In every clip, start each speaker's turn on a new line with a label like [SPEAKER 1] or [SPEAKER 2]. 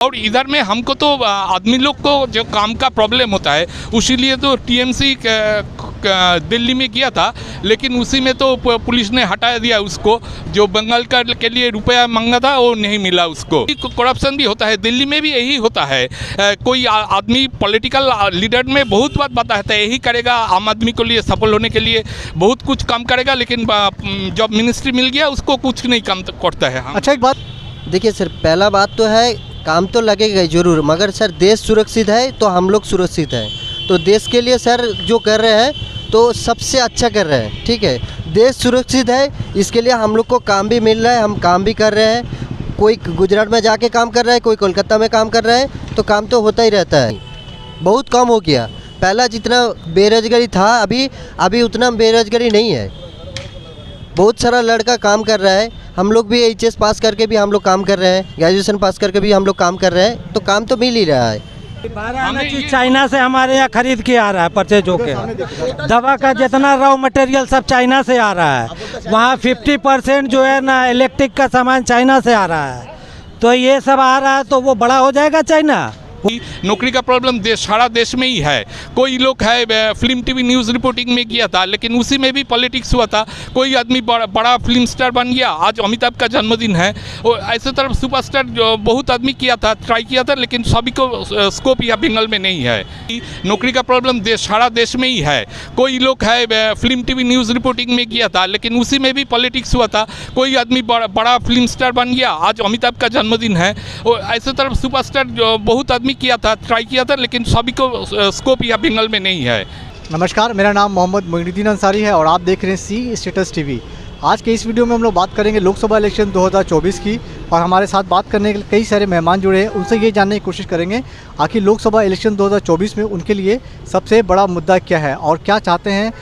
[SPEAKER 1] और इधर में हमको तो आदमी लोग को जो काम का प्रॉब्लम होता है, उसीलिए तो टीएमसी दिल्ली में किया था, लेकिन उसी में तो पुलिस ने हटा दिया उसको। जो बंगाल का के लिए रुपया मांगा था वो नहीं मिला उसको। करप्शन भी होता है, दिल्ली में भी यही होता है। कोई आदमी पॉलिटिकल लीडर में बहुत बात बताता है, यही करेगा आम आदमी को लिए सफल होने के लिए बहुत कुछ काम करेगा, लेकिन जब मिनिस्ट्री मिल गया उसको कुछ नहीं काम करता है।
[SPEAKER 2] अच्छा, एक बात
[SPEAKER 3] देखिए सर, पहला बात तो है काम तो लगेगा ज़रूर, मगर सर देश सुरक्षित है तो हम लोग सुरक्षित हैं। तो देश के लिए सर जो कर रहे हैं तो सबसे अच्छा कर रहे हैं, ठीक है। देश सुरक्षित है, इसके लिए हम लोग को काम भी मिल रहा है, हम काम भी कर रहे हैं। कोई गुजरात में जाके काम कर रहा है, कोई कोलकाता में काम कर रहा है, तो काम तो होता ही रहता है। बहुत कम हो गया, पहला जितना बेरोजगारी था अभी उतना बेरोजगारी नहीं है। बहुत सारा लड़का काम कर रहा है, हम लोग भी एचएस पास करके भी हम लोग काम कर रहे हैं, ग्रेजुएशन पास करके भी हम लोग काम कर रहे हैं, तो काम तो मिल ही रहा है।
[SPEAKER 4] 12 चीज चाइना से हमारे यहाँ खरीद के आ रहा है, परचेज होके। दवा का जितना रॉ मटेरियल सब चाइना से आ रहा है। वहाँ 50% जो है ना इलेक्ट्रिक का सामान चाइना से आ रहा है। तो ये सब आ रहा है तो वो बड़ा हो जाएगा चाइना।
[SPEAKER 1] नौकरी का प्रॉब्लम सारा देश में ही है। कोई लोग है फिल्म टीवी न्यूज़ रिपोर्टिंग में किया था, लेकिन उसी में भी पॉलिटिक्स हुआ था। कोई आदमी बड़ा फिल्म स्टार बन गया, आज अमिताभ का जन्मदिन है, और ऐसे तरफ सुपरस्टार बहुत आदमी किया था, ट्राई किया था, लेकिन सभी को स्कोप या बंगाल में नहीं है। नौकरी का प्रॉब्लम सारा देश में ही है। कोई लोग है फिल्म टीवी न्यूज़ रिपोर्टिंग में किया था, लेकिन उसी में भी पॉलिटिक्स हुआ था। कोई आदमी बड़ा फिल्म स्टार बन गया, आज अमिताभ का जन्मदिन है, और ऐसे तरफ सुपरस्टार बहुत आदमी किया था, ट्राई किया था, लेकिन सभी को स्कोप या बंगाल में नहीं है।
[SPEAKER 2] नमस्कार, मेरा नाम मोहम्मद मोइनुद्दीन अंसारी है और आप देख रहे हैं सी स्टेटस टीवी। आज के इस वीडियो में हम लोग बात करेंगे लोकसभा इलेक्शन 2024 की, और हमारे साथ बात करने के लिए कई सारे मेहमान जुड़े हैं। उनसे ये जानने की कोशिश करेंगे आखिर लोकसभा इलेक्शन 2024 में उनके लिए सबसे बड़ा मुद्दा क्या है और क्या चाहते हैं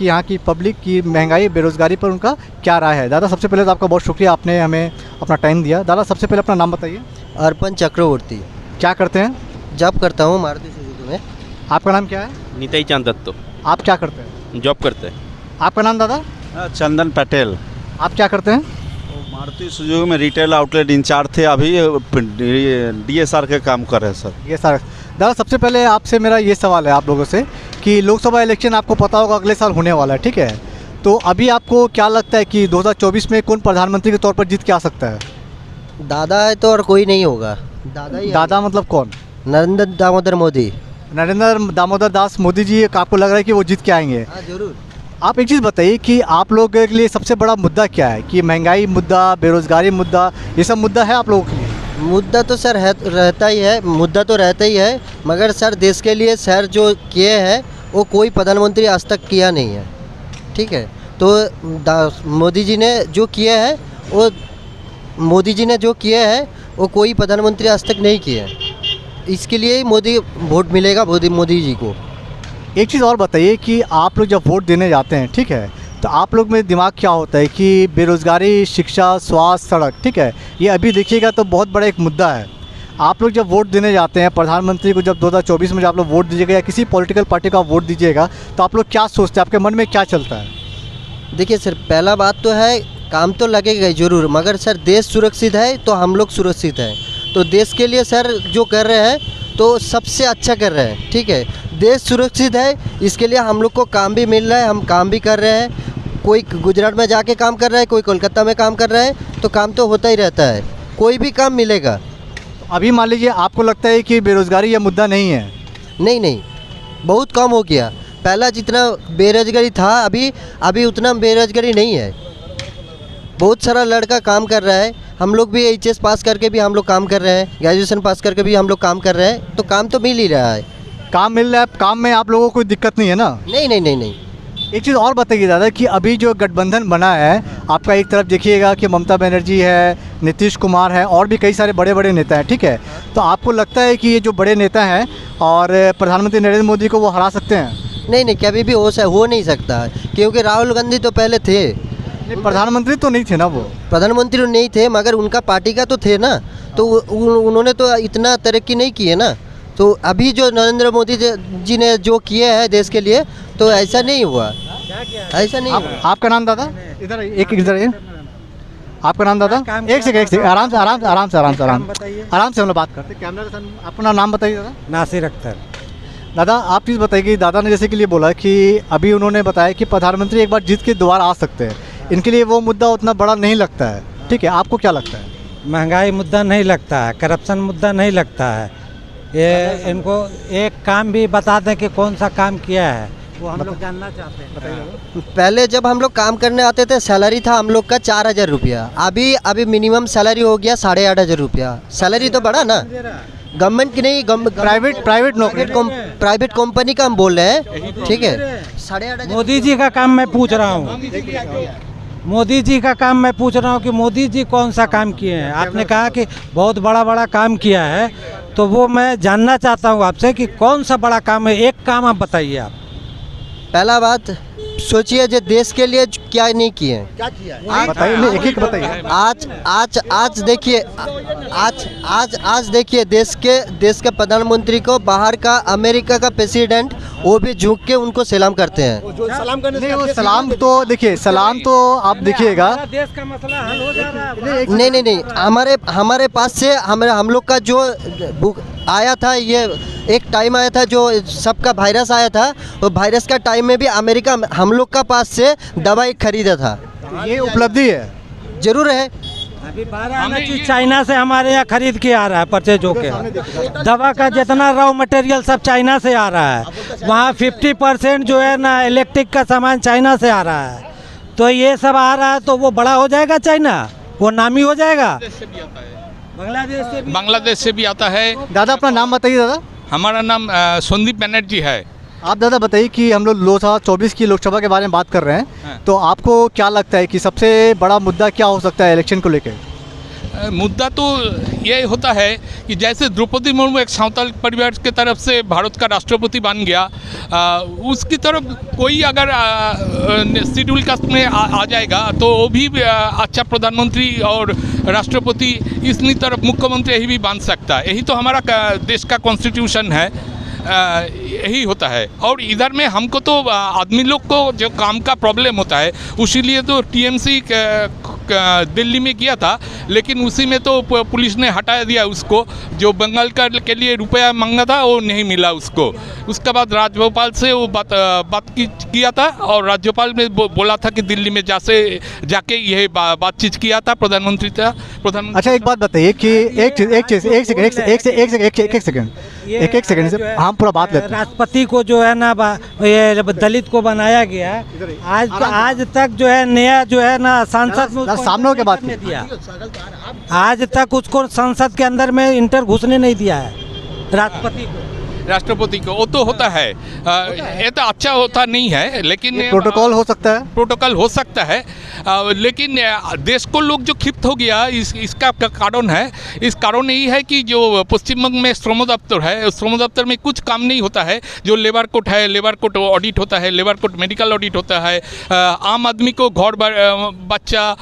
[SPEAKER 2] यहाँ की पब्लिक की। महंगाई, बेरोज़गारी पर उनका क्या राय है। दादा, सबसे पहले तो आपका बहुत शुक्रिया, आपने हमें अपना टाइम दिया। दादा, सबसे पहले अपना नाम बताइए।
[SPEAKER 3] अर्पण चक्रवर्ती।
[SPEAKER 2] क्या करते हैं?
[SPEAKER 3] जॉब करता हूँ मारुति सुजुकी में।
[SPEAKER 2] आपका नाम क्या है?
[SPEAKER 5] निताई चांद दत्तो।
[SPEAKER 2] आप क्या करते हैं?
[SPEAKER 5] जॉब करते हैं।
[SPEAKER 2] आपका नाम दादा?
[SPEAKER 6] चंदन पटेल।
[SPEAKER 2] आप क्या करते हैं?
[SPEAKER 6] मारुति सुजुकी में रिटेल आउटलेट इंचार्ज थे, अभी डीएसआर के काम कर रहे हैं सर।
[SPEAKER 2] ये सर, दादा सबसे पहले आपसे मेरा ये सवाल है आप लोगों से कि लोकसभा इलेक्शन आपको पता होगा अगले साल होने वाला है, ठीक है। तो अभी आपको क्या लगता है कि 2024 में कौन प्रधानमंत्री के तौर पर जीत के आ सकता है?
[SPEAKER 3] दादा है तो और कोई नहीं होगा। दादा ही।
[SPEAKER 2] दादा मतलब कौन?
[SPEAKER 3] नरेंद्र दामोदर मोदी।
[SPEAKER 2] नरेंद्र दामोदर दास मोदी जी, आपको लग रहा है कि वो जीत के आएंगे?
[SPEAKER 3] हाँ जरूर।
[SPEAKER 2] आप एक चीज़ बताइए कि आप लोगों के लिए सबसे बड़ा मुद्दा क्या है? कि महंगाई मुद्दा, बेरोजगारी मुद्दा, ये सब मुद्दा है आप लोगों के लिए?
[SPEAKER 3] मुद्दा तो सर रहता ही है, मुद्दा तो रहता ही है, मगर सर देश के लिए सर जो किए हैं वो कोई प्रधानमंत्री आज तक किया नहीं है, ठीक है। तो मोदी जी ने जो किए हैं वो कोई प्रधानमंत्री आज तक नहीं किए हैं। इसके लिए मोदी वोट मिलेगा मोदी जी को।
[SPEAKER 2] एक चीज़ और बताइए कि आप लोग जब वोट देने जाते हैं, ठीक है, तो आप लोग में दिमाग क्या होता है कि बेरोज़गारी, शिक्षा, स्वास्थ्य, सड़क, ठीक है, ये अभी देखिएगा तो बहुत बड़ा एक मुद्दा है। आप लोग जब वोट देने जाते हैं प्रधानमंत्री को, जब 2024 में जब आप लोग वोट दीजिएगा या किसी पॉलिटिकल पार्टी का वोट दीजिएगा, तो आप लोग क्या सोचते हैं? आपके मन में क्या चलता है?
[SPEAKER 3] देखिए सर, पहला बात तो है काम तो लगेगा ज़रूर, मगर सर देश सुरक्षित है तो हम लोग सुरक्षित हैं। तो देश के लिए सर जो कर रहे हैं तो सबसे अच्छा कर रहे हैं, ठीक है। देश सुरक्षित है, इसके लिए हम लोग को काम भी मिल रहा है, हम काम भी कर रहे हैं। कोई गुजरात में जाके काम कर रहा है, कोई कोलकाता में काम कर रहा है, तो काम तो होता ही रहता है, कोई भी काम मिलेगा।
[SPEAKER 2] अभी मान लीजिए आपको लगता है कि बेरोज़गारी यह मुद्दा नहीं है?
[SPEAKER 3] नहीं, बहुत कम हो गया, पहला जितना बेरोजगारी था अभी उतना बेरोजगारी नहीं है। बहुत सारा लड़का काम कर रहा है, हम लोग भी एचएस पास करके भी हम लोग काम कर रहे हैं, ग्रेजुएशन पास करके भी हम लोग काम कर रहे हैं, तो काम तो मिल ही रहा है।
[SPEAKER 2] काम मिल रहा है, काम में आप लोगों को कोई दिक्कत नहीं है ना?
[SPEAKER 3] नहीं।
[SPEAKER 2] एक चीज़ और बताइए दादा कि अभी जो गठबंधन बना है आपका, एक तरफ देखिएगा कि ममता बनर्जी है, नीतीश कुमार है और भी कई सारे बड़े बड़े नेता हैं, ठीक है। तो आपको लगता है कि ये जो बड़े नेता हैं और प्रधानमंत्री नरेंद्र मोदी को वो हरा सकते हैं?
[SPEAKER 3] नहीं, कभी भी हो नहीं सकता है, क्योंकि राहुल गांधी तो पहले थे।
[SPEAKER 2] प्रधानमंत्री तो नहीं थे ना? वो
[SPEAKER 3] प्रधानमंत्री नहीं थे, मगर उनका पार्टी का तो थे ना, तो उन्होंने तो इतना तरक्की नहीं की है ना। तो अभी जो नरेंद्र मोदी जी ने जो किए हैं देश के लिए, तो ऐसा नहीं हुआ, ऐसा नहीं हुआ।
[SPEAKER 2] आपका नाम दादा? इधर आपका नाम दादा?
[SPEAKER 4] काम
[SPEAKER 2] एक सेकंड आराम से
[SPEAKER 4] बताइए।
[SPEAKER 2] आराम से हम लोग बात करते हैं। कैमरा के सामने अपना नाम बताइए दादा।
[SPEAKER 4] नासिर अख्तर।
[SPEAKER 2] दादा आप चीज़ बताइए कि दादा ने जैसे कि लिए बोला कि अभी उन्होंने बताया कि प्रधानमंत्री एक बार जीत के दोबारा आ सकते हैं, इनके लिए वो मुद्दा उतना बड़ा नहीं लगता है, ठीक है, आपको क्या लगता है?
[SPEAKER 4] महंगाई मुद्दा नहीं लगता है, करप्शन मुद्दा नहीं लगता है। ये इनको एक काम भी बता दें कि कौन सा काम किया है, वो हम लोग जानना चाहते हैं।
[SPEAKER 3] पहले जब हम लोग काम करने आते थे सैलरी था हम लोग का 4,000 रुपया। अभी मिनिमम सैलरी हो गया 8,500 रुपया। सैलरी तो बढ़ा ना, गवर्नमेंट की नहीं,
[SPEAKER 2] प्राइवेट नौकरी
[SPEAKER 3] प्राइवेट कंपनी का हम बोल रहे हैं, ठीक है। 8,500
[SPEAKER 4] मोदी जी का काम मैं पूछ रहा हूँ, मोदी जी का काम मैं पूछ रहा हूँ कि मोदी जी कौन सा काम किए हैं। आपने कहा कि बहुत बड़ा बड़ा काम किया है, तो वो मैं जानना चाहता हूँ आपसे कि कौन सा बड़ा काम है, एक काम आप बताइए। आप
[SPEAKER 3] पहला बात सोचिए जो देश के लिए क्या नहीं किए,
[SPEAKER 2] क्या किया है बताइए, नहीं एक बताइए।
[SPEAKER 3] आज देखिए, आज देखिए देश के प्रधानमंत्री को बाहर का अमेरिका का प्रेसिडेंट वो भी झुक के उनको सलाम करते हैं।
[SPEAKER 2] नहीं वो सलाम तो देखिए, सलाम तो आप देखिएगा,
[SPEAKER 4] देश का मसला हल हो जा रहा है।
[SPEAKER 3] नहीं हमारे पास से हम लोग का जो बुक आया था, ये एक टाइम आया था जो सबका वायरस आया था, तो वायरस का टाइम में भी अमेरिका हम लोग का पास से दवाई खरीदा था।
[SPEAKER 2] ये उपलब्धि है,
[SPEAKER 3] जरूर है।
[SPEAKER 4] अभी 12 चीज चाइना से हमारे यहाँ खरीद के आ रहा है, परचेज होके। दवा का जितना रॉ मटेरियल सब चाइना से आ रहा है। वहाँ 50% जो है ना इलेक्ट्रिक का सामान चाइना से आ रहा है। तो ये सब आ रहा है तो वो बड़ा हो जाएगा चाइना, वो नामी हो जाएगा।
[SPEAKER 1] बांग्लादेश से भी आता है।
[SPEAKER 2] दादा अपना नाम बताइए दादा।
[SPEAKER 1] हमारा नाम संदीप बनर्जी है।
[SPEAKER 2] आप दादा बताइए कि हम लोग 2024 की लोकसभा के बारे में बात कर रहे हैं,
[SPEAKER 1] हाँ।
[SPEAKER 2] तो आपको क्या लगता है कि सबसे बड़ा मुद्दा क्या हो सकता है इलेक्शन को लेकर?
[SPEAKER 1] मुद्दा तो ये होता है कि जैसे द्रौपदी मुर्मू एक साँवताल परिवार के तरफ से भारत का राष्ट्रपति बन गया, उसकी तरफ कोई अगर शेड्यूल कास्ट में आ जाएगा तो वो भी अच्छा प्रधानमंत्री और राष्ट्रपति, इसनी तरफ मुख्यमंत्री यही भी बन सकता है। यही तो हमारा देश का कॉन्स्टिट्यूशन है, यही होता है। और इधर में हमको तो आदमी लोग को जो काम का प्रॉब्लम होता है, उसीलिए तो टीएमसी दिल्ली में किया था, लेकिन उसी में तो पुलिस ने हटा दिया उसको। जो बंगाल का के लिए रुपया मांगा था वो नहीं मिला उसको। उसके बाद राज्यपाल से वो बात किया था, और राज्यपाल ने बोला था कि दिल्ली में जाके यह बातचीत किया था प्रधानमंत्री था।
[SPEAKER 2] अच्छा एक बात बताइए कि एक सेकंड से हम पूरा बात लेते हैं।
[SPEAKER 4] राष्ट्रपति को जो है ना ये दलित को बनाया गया, आज तक जो है नया जो है ना संसद में
[SPEAKER 2] सामने के बात
[SPEAKER 4] नहीं दिया, आज तक उसको संसद के अंदर में इंटर घुसने नहीं दिया है राष्ट्रपति को। वो तो होता है, ये तो अच्छा होता नहीं है, लेकिन
[SPEAKER 2] प्रोटोकॉल हो सकता है,
[SPEAKER 1] प्रोटोकॉल हो सकता है, लेकिन देश को लोग जो क्षिप्त हो गया इसका कारण है, इस कारण यही है कि जो पश्चिम बंग में श्रम दफ्तर है, श्रम दफ्तर में कुछ काम नहीं होता है। जो लेबर कोड है, लेबर कोड ऑडिट होता है, लेबर कोड मेडिकल ऑडिट होता है। आम आदमी को घर बच्चा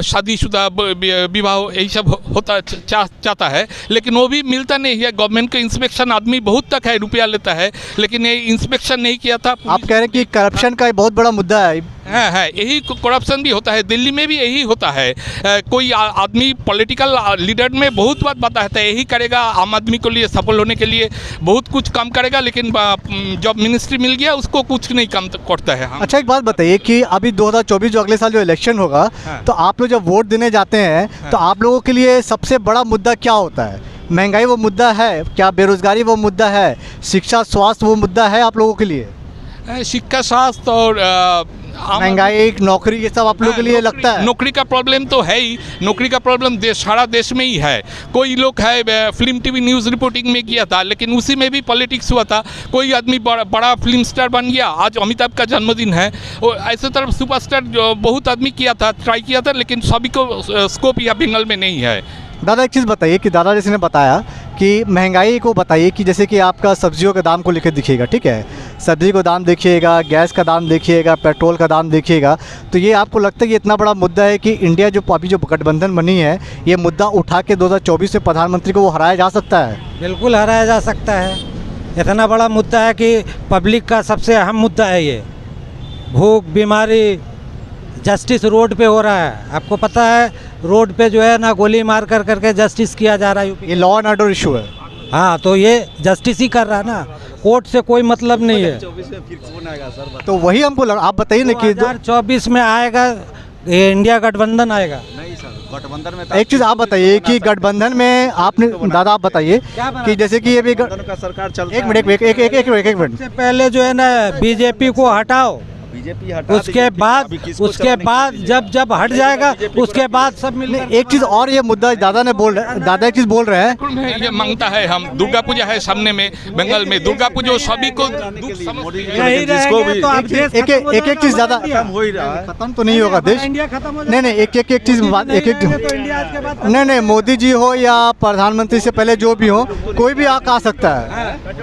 [SPEAKER 1] शादीशुदा विवाह यही सब होता चाहता है, लेकिन वो भी मिलता नहीं है। गवर्नमेंट का इंस्पेक्शन आदमी बहुत तक है, रुपया लेता है, लेकिन ये इंस्पेक्शन नहीं किया था।
[SPEAKER 2] आप कह रहे हैं कि करप्शन का बहुत बड़ा मुद्दा है।
[SPEAKER 1] है, यही करप्शन भी होता है, दिल्ली में भी यही होता है। कोई आदमी पॉलिटिकल लीडर में बहुत बात बताता है, यही करेगा आम आदमी के लिए सफल होने के लिए, बहुत कुछ काम करेगा, लेकिन जब मिनिस्ट्री मिल गया उसको कुछ नहीं काम करता है।
[SPEAKER 2] अच्छा एक बात बताइए कि अभी 2024 जो अगले साल जो इलेक्शन होगा, तो आप लोग जब वोट देने जाते हैं तो आप लोगों के लिए सबसे बड़ा मुद्दा क्या होता है? महंगाई वो मुद्दा है क्या? बेरोजगारी वो मुद्दा है? शिक्षा स्वास्थ्य वो मुद्दा है आप लोगों के लिए?
[SPEAKER 1] शिक्षा स्वास्थ्य और
[SPEAKER 2] महंगाई, नौकरी, ये सब आप लोगों के लिए लगता है?
[SPEAKER 1] नौकरी का प्रॉब्लम तो है ही, नौकरी का प्रॉब्लम सारा देश में ही है। कोई लोग है फिल्म टीवी न्यूज़ रिपोर्टिंग में किया था, लेकिन उसी में भी पॉलिटिक्स हुआ था। कोई आदमी बड़ा फिल्म स्टार बन गया, आज अमिताभ का जन्मदिन है, और ऐसे तरफ सुपरस्टार बहुत आदमी किया था, ट्राई किया था, लेकिन सभी को स्कोप यहाँ बंगाल में नहीं है।
[SPEAKER 2] दादा एक चीज़ बताइए कि दादा जैसे ने बताया कि महंगाई को बताइए कि जैसे कि आपका सब्जियों के दाम को लेकर दिखिएगा, ठीक है, सब्जी को दाम देखिएगा, गैस का दाम देखिएगा, पेट्रोल का दाम देखिएगा, तो ये आपको लगता है कि इतना बड़ा मुद्दा है कि इंडिया जो अभी जो गठबंधन बनी है, ये मुद्दा उठा के 2024 में प्रधानमंत्री को वो हराया जा सकता है?
[SPEAKER 4] बिल्कुल हराया जा सकता है। इतना बड़ा मुद्दा है कि पब्लिक का सबसे अहम मुद्दा है ये। भूख, बीमारी, जस्टिस रोड पे हो रहा है। आपको पता है रोड पे जो है ना गोली मार कर करके जस्टिस किया जा रहा है यूपी।
[SPEAKER 2] ये लॉ एंड ऑर्डर इशू है।
[SPEAKER 4] हाँ, तो ये जस्टिस ही कर रहा है ना, कोर्ट से कोई मतलब नहीं है।
[SPEAKER 2] तो वही हमको आप बताइए ना कि
[SPEAKER 4] 2024 में आएगा, ये इंडिया गठबंधन आएगा।
[SPEAKER 6] नहीं सर, गठबंधन में
[SPEAKER 2] एक चीज़ आप बताइए कि गठबंधन में आपने दादा आप बताइए कि जैसे कि ये भी
[SPEAKER 6] गठबंधन का सरकार चलता
[SPEAKER 2] एक मिनट एक मिनट
[SPEAKER 4] सबसे पहले जो है ना बीजेपी को हटाओ,
[SPEAKER 6] बीजेपी हटा
[SPEAKER 4] उसके बाद जब हट जाएगा उसके बाद सब मिलकर।
[SPEAKER 2] एक चीज़ और ये मुद्दा दादा एक चीज़ बोल रहे हैं
[SPEAKER 1] में ये मांगता है, हम दुर्गा पूजा है सामने में, बंगाल में दुर्गा पूजा सभी को दुख समझती है।
[SPEAKER 4] नहीं रहेंगे तो अब देश
[SPEAKER 2] एक एक चीज़ ज़्यादा
[SPEAKER 6] खत्म हो ही रहा है।
[SPEAKER 2] खत्म तो नहीं होगा देश।
[SPEAKER 4] इंडिया खत्म हो
[SPEAKER 2] नहीं एक चीज़
[SPEAKER 4] तो इंडिया आज के बाद
[SPEAKER 2] नहीं मोदी जी हो या प्रधानमंत्री से पहले जो भी हो, कोई भी आ सकता है।